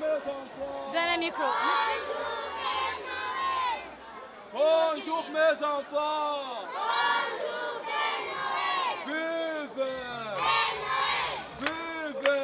Donne le micro. Bonjour mes enfants. Vive! Vive!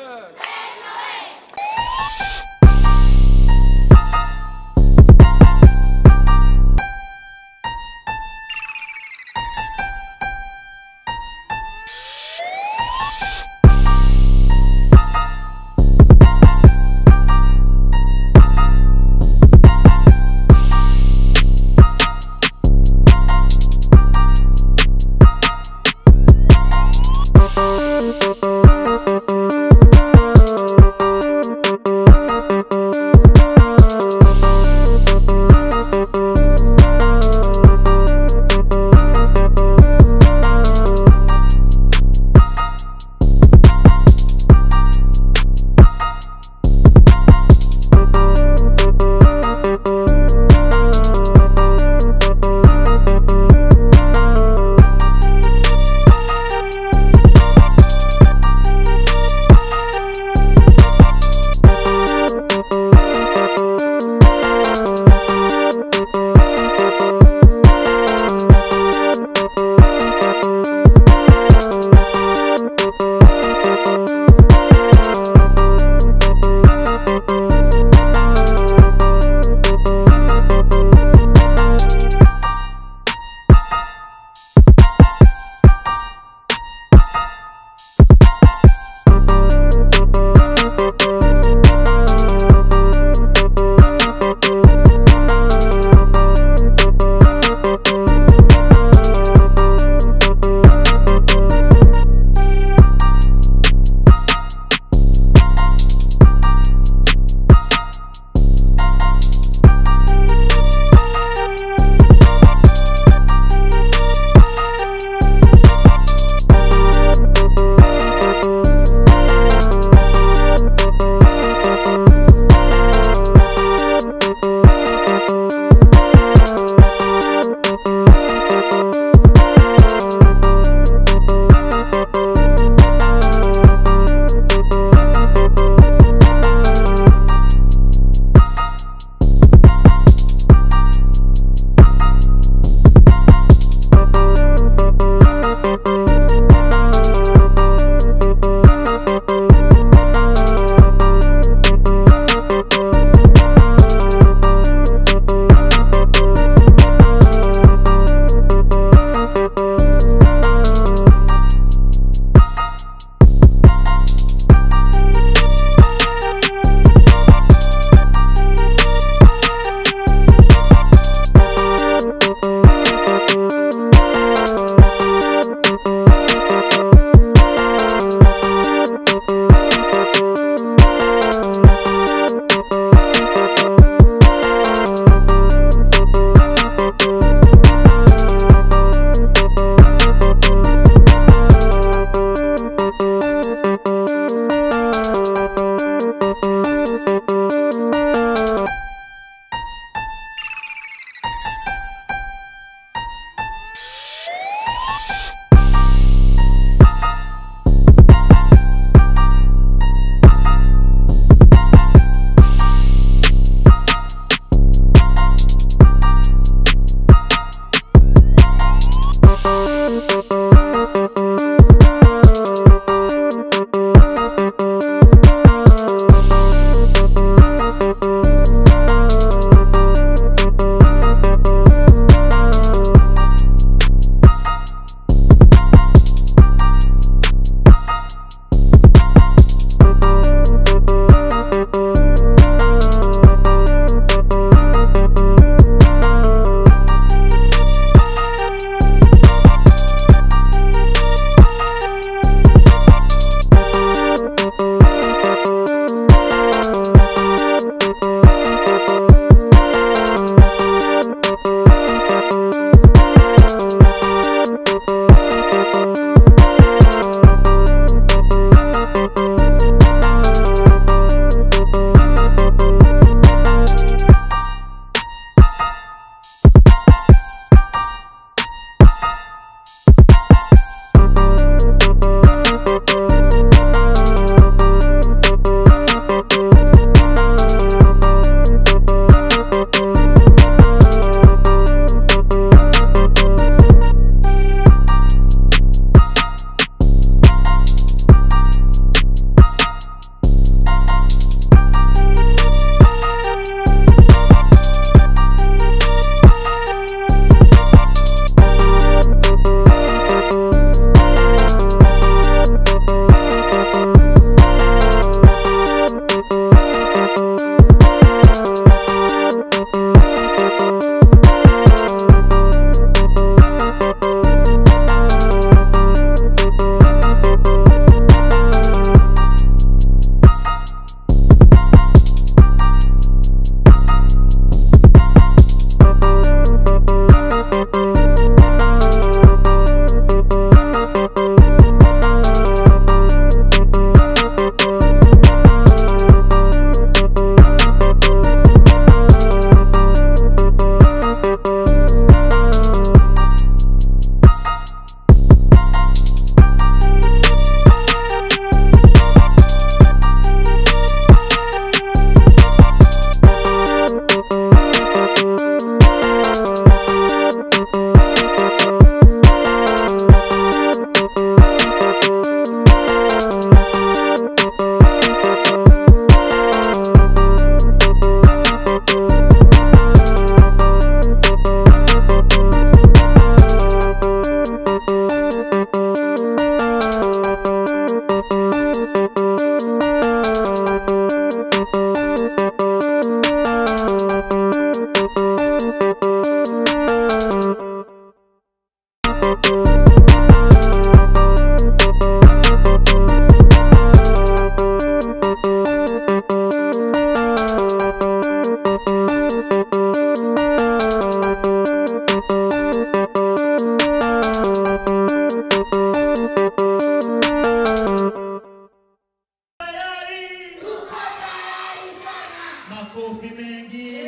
makofi mengi.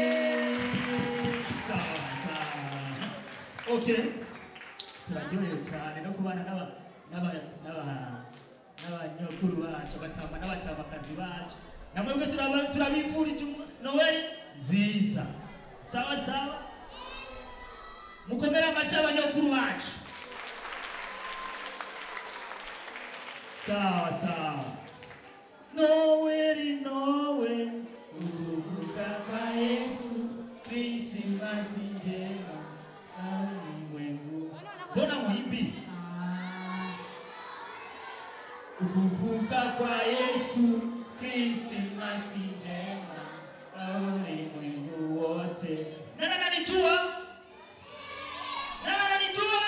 Sawa sawa. Okay. Turaryohewe cyane no kubana n'abanyokuru bacu batamba n'abatamakazi bacu. Namwe turabifurije Noel nziza. Sawa sawa. Mukomera amashyi abanyokuru bacu. Sawa sawa. Noel urubuga kwa Yesu Krismasi njema ulimwengu. Mbona muimbi? Urubuga kwa Yesu Krismasi njema ulimwengu wote. Nani ananijua? Nani ananijua?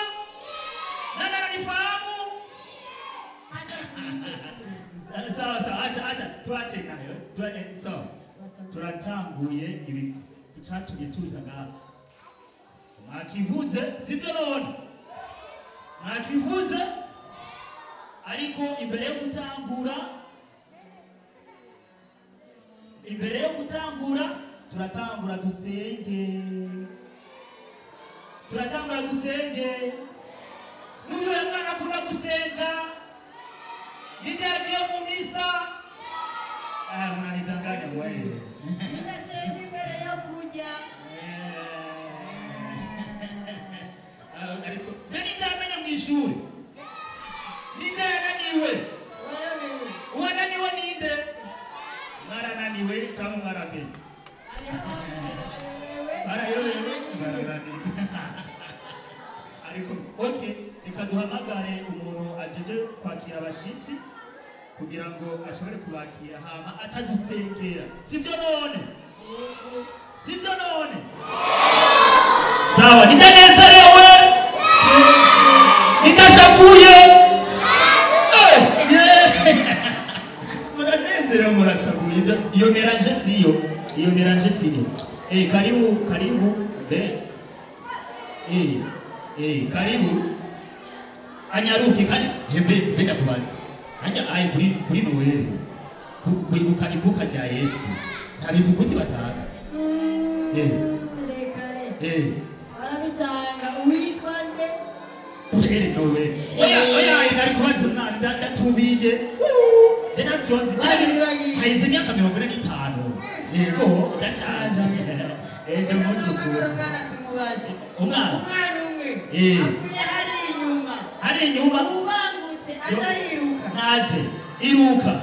Nani ananifahamu? Sawa sawa, acha tuache nayo. Sawa. Turatanguye ibi cyatumye tuza ngaha. Mwakivuze sibyo none? Mwakivuze ariko imbere yo gutangura turatangura dusenge. N'uyu mwana akunda gusenga. Nidyagiye mu misa. Mwanidanganya wewe. Ndasenga imbere yo kujya. Ariko beni ndamenya mu ishuri. Ninde yananiwe? Wananiwe ninde? Marananiwe cyangwa marabe? Ariko okay, reka duhamagare umuntu ajeje kwakira abashitsi kugira ngo ashobore kubakira hama atadusengera. Sibyo none? Sawa, nidanezerewe. Nidashavuye. Muranezerewe murashavuye. Iyo melange siyo. Karibu be. Karibu. Anyaruke kandi benda kubanza. Hanya ayi kuri Noel. Kwibuka ivuka rya Yesu. Ntabisukuti batanga. Barabitanga uwitwa nde? Noel. Oya nari kubaza umwana ndatubiye. Je nabyonze. Haize imyaka 45. Yego ndashaje. Umwana umwe. Hari inyuma. Ubangutse atariruka. Naze iruke.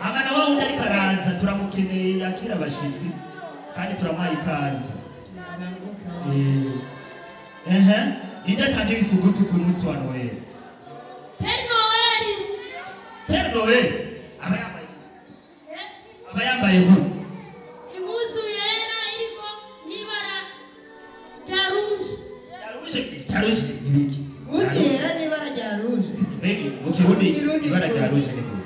Abana bawe ndari karaza turamukeneye yakira abashitsi kandi turamaye ikaze. Inde kandi bisugutu ku munsi wa Noel. Père Noel. Abayambaye gute? Impuzu yera iriko n'ibara rya rouge. Ibiki. Impuzu yera n'ibara rya rouge. Mu Kirundi ibara rya rouge ni gute?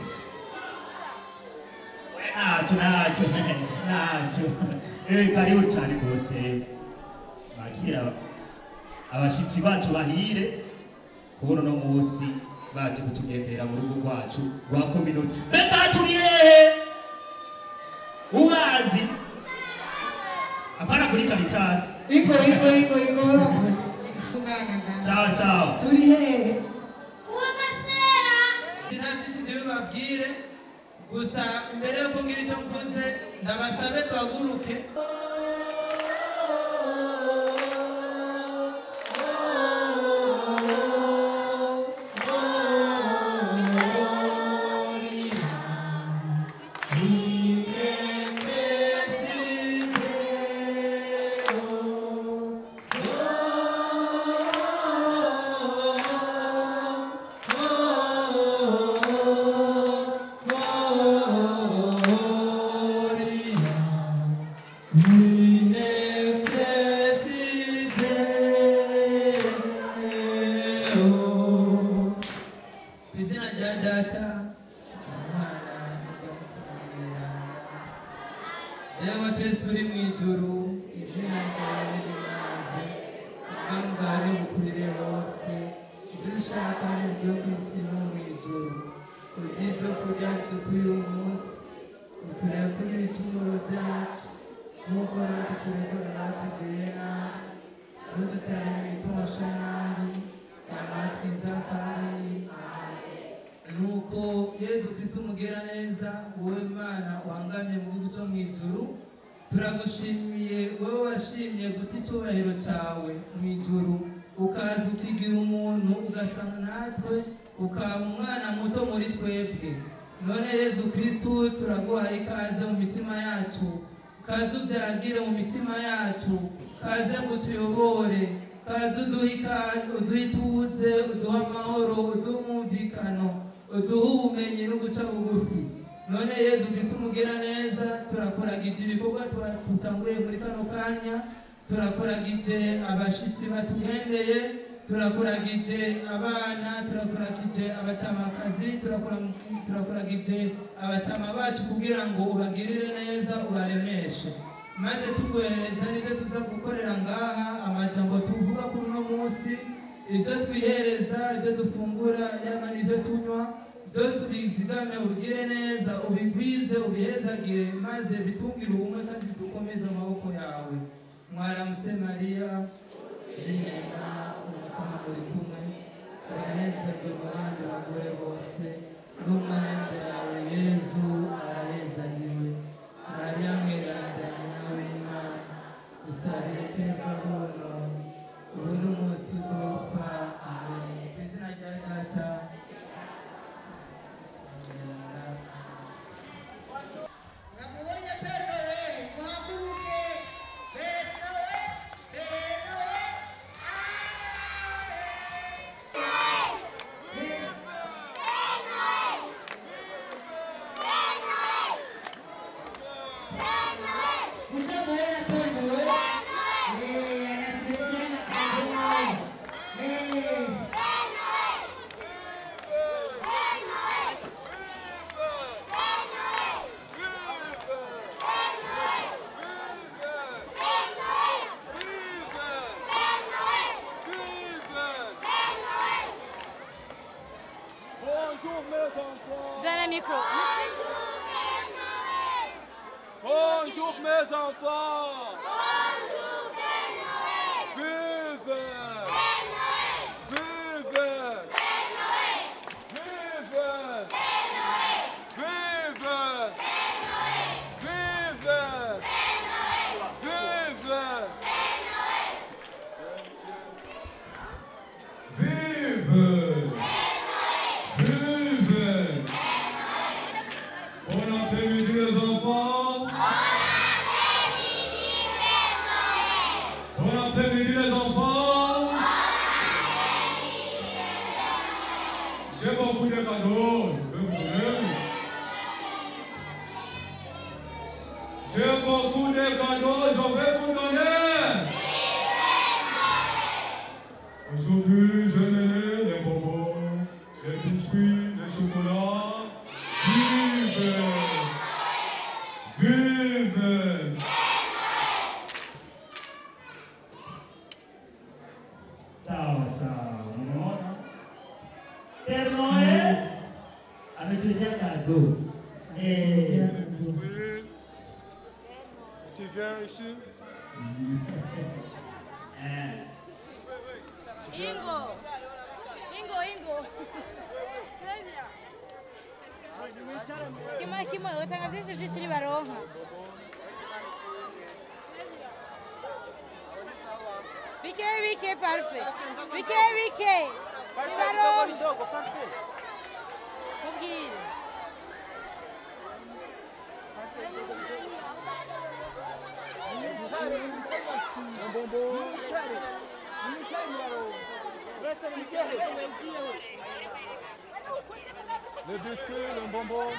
Nacho. Karibu cyane rwose. Bakira abashitsi bacu bahire kubona no munsi baje kutugendera mu rugo rwacu rwa community. Beta turiye ubazi apana kuri Caritas. Iko. Sawa. Turihe. Sinabisi ndibabwire gusa imbere yo kugira icyo mvuze ndabasabe tuhaguruke. ibicumuro byacu nk'uko natwe turekura natugiriye nabi ntuduterane ibitosha nabi amatwi zakari nuko Yesu Kristo umugira neza wowe Mana wangamye mu gihugu cyo mu ijuru turagushimiye wowe washimye guta icyubahiro cyawe mu ijuru ukaza ukigira umuntu ugasanga natwe ukaba umwana muto muri twebwe none Yesu Kristo turaguhaye ikaze mu mitima yacu kaze ubyagire mu mitima yacu kaze ngo tuyobore kaze uduhe ituze uduhe amahoro uduhe umwumvikano uduhe ubumenyi no guca bugufi none Yesu Kristo umugira neza turakoragije ibikorwa tutanguye muri kano kanya turakoragije abashitsi batugendeye turakoragije abana turakoragije abatamakazi turakoragije abatama bacu kugira ngo ubagirire neza ubaremeshe maze tukohereza n'ibyo tuza gukorera ngaha amajambo tuvuga kuri uno munsi ibyo twihereza ibyo dufungura yaba n'ibyo tunywa byose ubizigame ubigire neza ubigwize ubihezagire maze bitungire ubumwe kandi dukomeze amaboko yawe mwaramutse Mariya zinema umukama muri kumwe arahezagwe mu bandi bagore bose n'umwenda yawe Yezu arahezagiwe Mariya mweranda nyina w'Imana usabire twebwe buno ubu n'umunsi uzopfa amen ku izina rya Data Bonjour mes enfants. Bonjour Père Noël. Vive. Vive. Père Noël. Vive. Père Noël. Vive. Père Noël. Vive. Père Noël. Vive. Père Noël. Vive. Vive. Bon après-midi les enfants. Bon après-midi les enfants. J'ai beaucoup de cadeaux, je peux vous donner. J'ai beaucoup de cadeaux, je vais vous donner. Aujourd'hui, j'ai donné les bonbons, les biscuits, les chocolats. Vive! Vive! Sawa sawa, unaona? Père Noël ametuletea kado. Tu viens ici? Ingo. Kimwe utanga byinshi byinshi baronka. Bike parfait. Bike. Baronka. Ubwire. Le biscuit, le bonbon.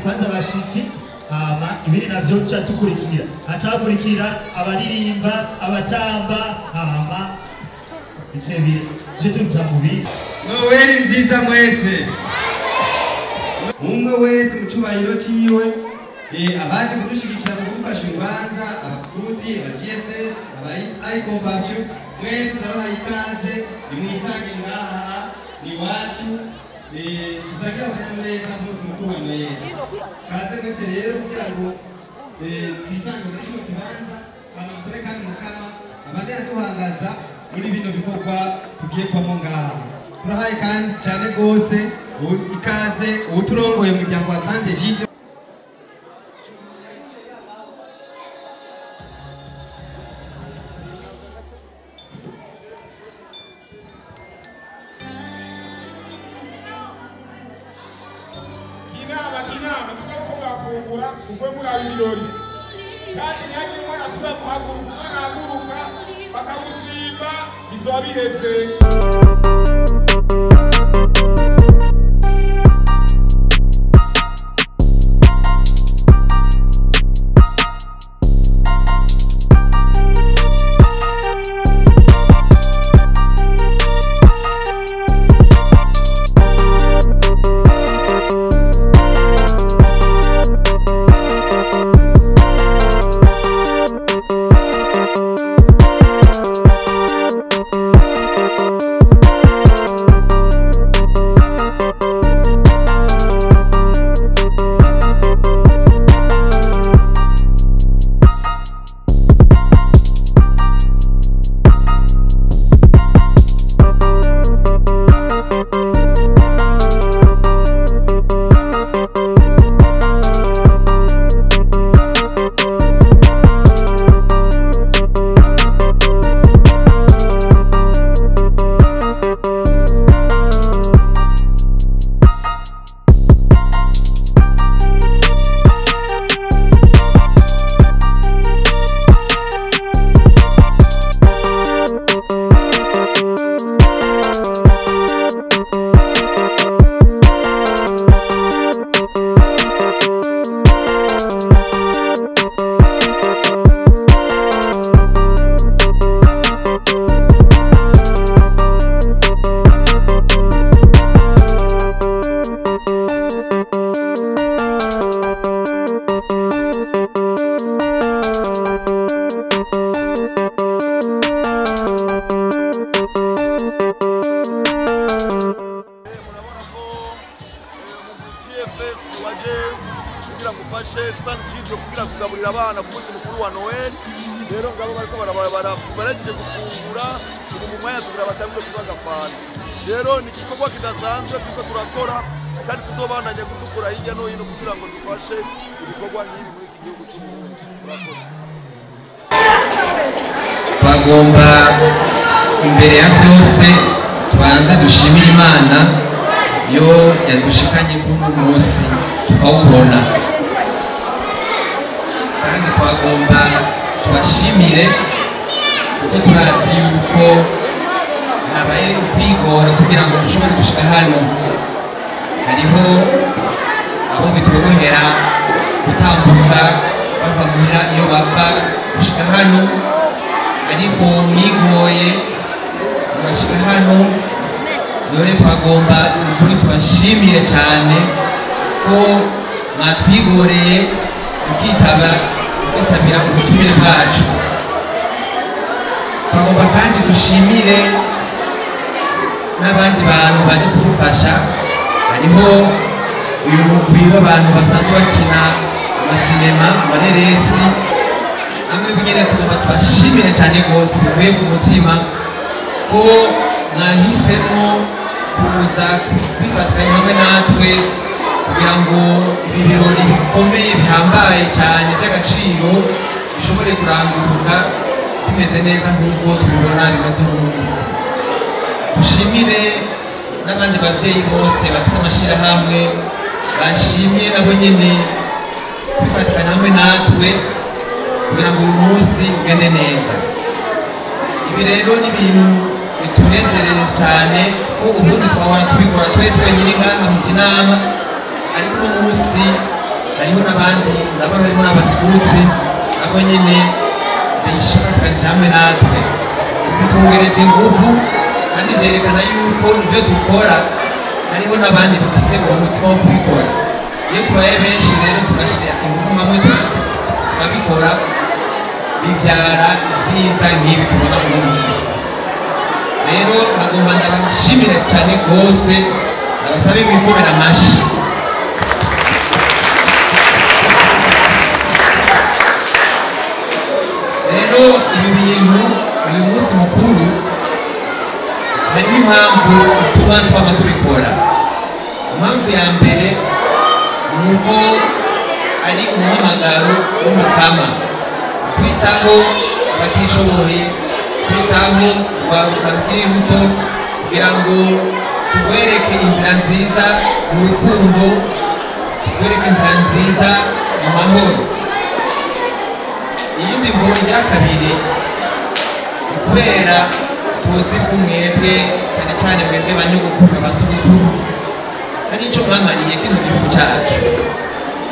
Kwanza abashitsi hama ibindi navyo tuca tukurikira, hacakurikira abaririmba, abatamba, hama bice tuja mu bindi. Noweli nziza mwese, umwe wese mu cyubahiro ciwe, abandi kudushigikira mu gufasha urubanza, abaskuti, aba GFS, aba iCompassion, mwese turabaha ikaze, nimwisange ngaha ni wacu, tuzagira akanyamuneza munsi mukuru wa Noheli. Kaze mwese rero kugira ngo twisange muri kino kibanza, amasore kandi mukama abandi duhagaza muri bino bikorwa tugiye kwamo ngaha. Turahaye kandi cyane rwose ikaze uturongoye mu muryango wa Sante Gide. Kinama tuko bafungura kuko muri abirori kandi nyaje mwana asubira kuhaguruka arahaguruka bakamusimba izo biheze. kugira kugaburira abana ku munsi mukuru wa Noel. Rero ngabo bariko baragiye gufungura ubu mu mwanya tugira batangire kubaga fana. Rero ni igikorwa kidasanzwe tuko turakora kandi tuzobandanya kudukora hirya no hino kugira ngo dufashe ibikorwa nk'ibi muri iki gihugu cy'u Burundi. Murakoze. Twagomba imbere ya byose tubanze dushimira Imana yo yadushikanye kuri uyu munsi tukawubona, kandi twagomba tubashimire kuko turazi yuko habaye ukwigora kugira ngo dushobore gushika hano. Hariho abo bitorohera gutambuka bava muhira iyo bava gushika hano, ariko mwigoye mugashika hano. None twagomba ukuri tubashimire cyane ko mwatwigoreye kwitabira ubutumire bwacu. Twagomba kandi dushimire n'abandi bantu baje kudufasha. Hariho uyu mugwi w'abantu basanzwe bakina amasinema, amareresi, amwe bigene. Tugomba tubashimire cyane rwose bivuye ku mutima ko mwahisemo kuza kwifatanya hamwe natwe kugira ngo ibi birori bikomeye bihambaye cyane by'agaciro bishobore kuranguruka bimeze neza nk'uko tubibona bimeze uno munsi. Dushimire n'abandi babyeyi bose bafite amashyirahamwe bashimye nabo nyine kwifatanya hamwe natwe kugira ngo uyu munsi ugende neza. Ibi rero ni ibintu bitunezereje cyane ko ubundi twahora tubikora twenyine ngaha mu kinama, ariko uno munsi hariho n'abandi ndabona harimo n'abasikuti abo nyine bishakanje hamwe natwe bitwongereza ingufu kandi byerekana yuko ibyo dukora hariho n'abandi bafise uwo mutima wo kubikora. Iyo tubaye benshi rero tugashyira ingufu hamwe tukabikora bibyara ibyiza nk'ibi tubona uno munsi. Rero nagomba ndabashimira cyane rwose, ndabasabe mwikubira amashyi. Rero ibi bintu uyu munsi mukuru hariho impamvu ituma twaba tubikora. Impamvu ya mbere ni uko ari umuhamagaro w'umukama, kwitaho abatishoboye, kwitaho urwaruka rukiri ruto kugira ngo tubereke inzira nziza mu rukundo, tubereke inzira nziza mu mahoro. Iyindi mvugo igira kabiri ni kubera tuzi ko mwebwe cyane cyane mwebwe banyogokuru basogokuru hari icyo mwamariye kino gihugu cyacu.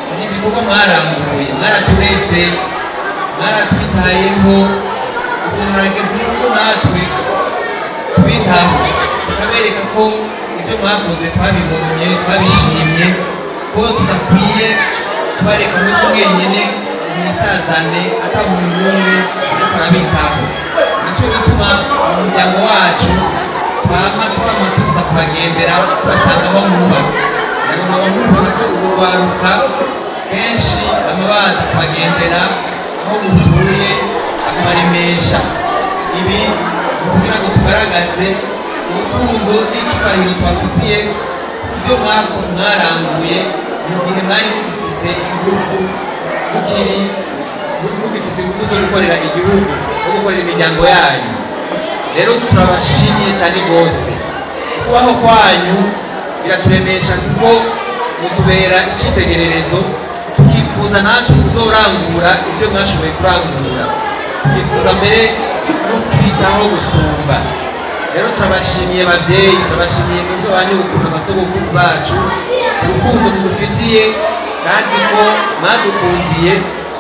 Hari ibikorwa mwaranguye, mwaraturetse, mwaratwitayeho, ubu harageze ko natwe tubitaho tukabereka ko ibyo mwakoze twabibonye, twabishimye, ko tudakwiye kubareka muri mwenyine imisazane atamuntu n'umwe ariko arabitaho. Nicyo gituma umuryango wacu twama tuza kubagendera tubasanga aho muba. Rero nkaba mubona ko urwaruka kenshi amabaza kubagendera aho mutuye akabaremesha. Ibi kugira ngo tugaragaze urukundo n'icyubahiro tubafitiye ibyo mwaranguye mu gihe mwari mugifise ingufu mugifise ingufu zo gukorera igihugu no gukorera imiryango yanyu. Rero turabashimiye cyane rwose, kubaho kwanyu biraturemesha kuko mutubera icyitegererezo, tukifuza natwe kuzorangura ibyo mwashoboye kurangura, tukifuza mbere no kwitaho gusumba. Rero turabashimiye ababyeyi, turabashimiye n'ibyo banyu gukunda amasogokuru bacu, urukundo mudufitiye kandi ko mwadukundiye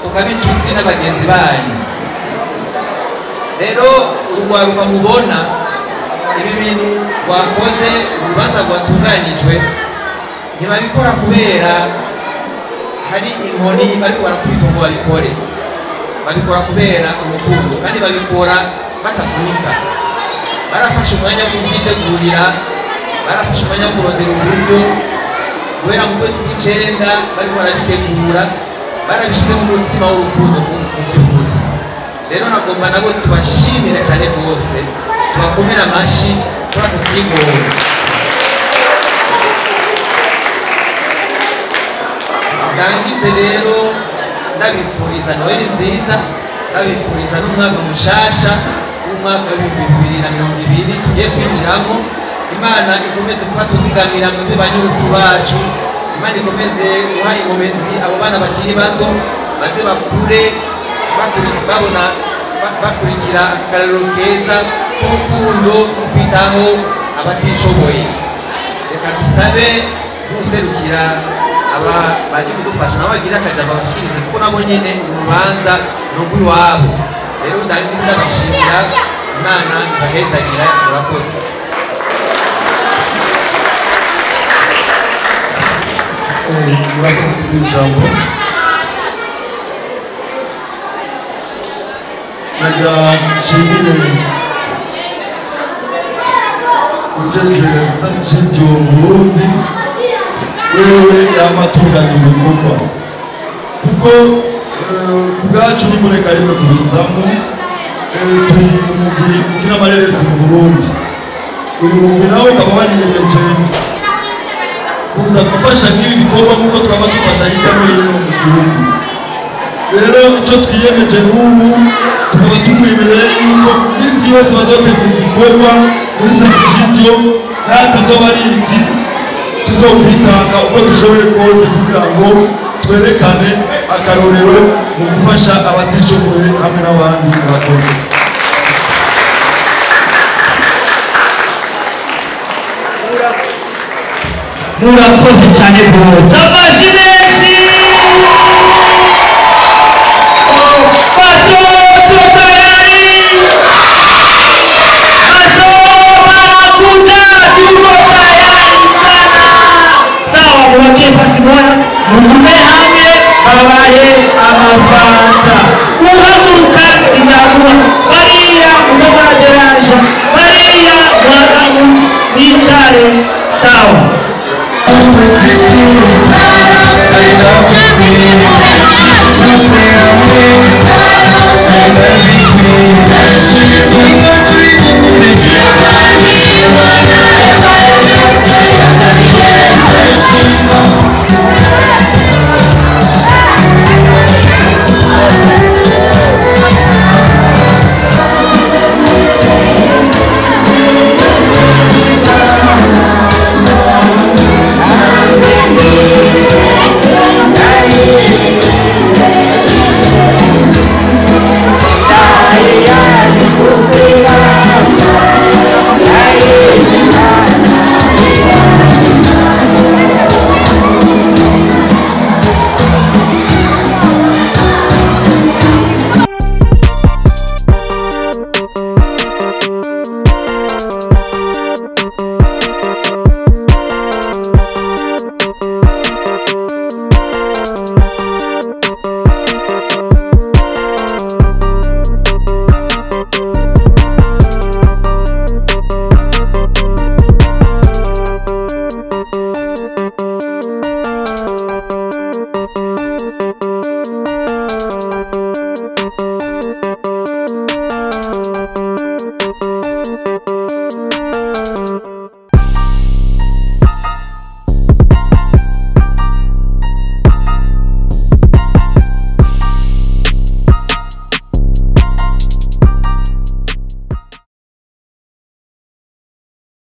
tukaba inshuti n'abagenzi banyu. Rero urwaruka mubona ibi bintu rwakoze, urubanza rwatunganijwe, ntibabikora kubera hari inkoni bariko barakubita ngo babikore, babikora kubera urukundo kandi babikora batavunika. Barafashe umwanya wo kubyitegurira, barafashe umwanya wo kurondera uburyo guhera mu kwezi kw'icenda bariko barabitegura, barabishyize mu mutima w'urukundo mu by'ukuri. Rero nagomba nabo tubashimire cyane rwose, tubakomera amashyi kuri ako kigoro. Ndangize rero ndabipfuriza Noheli nziza, ndabipfuriza n'umwaka mushasha w'umwaka w'2020 tugiye kwinjiramo. Imana ikomeze kuba tuzigamira mu banyurukuru bacu, Imana ikomeze guha inkomezi abo bana bakiri bato maze bakure babona bakurikira akarero keza k'urukundo no kwitaho abatishoboye. Reka dusabe n'userukira aba baje kudufasha nabo bagira akajambo bashikirize kuko nabo nyene urubanza n'urw'iwabo. Rero ndabashimira, Imana ibahezagira, murakoze. Murakoze kujambo. Nagira nshimire ujejwe Sanchiti wo Burundi, wewe yamatunganya ibikorwa kuko ubwacu nimureka rimwe kubizamo turi umugwi ukina amareresi mu Burundi. Uyu mugwi nawe ukaba wariyemeje kuza gufasha nk'ibi bikorwa nk'uko twaba dufasha hirya no hino mu gihugu. Rero icyo twiyemeje n'ubu tukaba tumwemereye yuko isi yose bazotegura igikorwa muri Sanchitio n'atazoba ari iki tuzokwitanga uko dushoboye kose kugira ngo twerekane akarorero mu gufasha abatishoboye hamwe n'abandi bakoze. Murakoze cyane rwose, amashyi menshi. yabahaye amafanta uhaguruka sinabura bariya mukabaderanja bariya mwagamu bicare sawa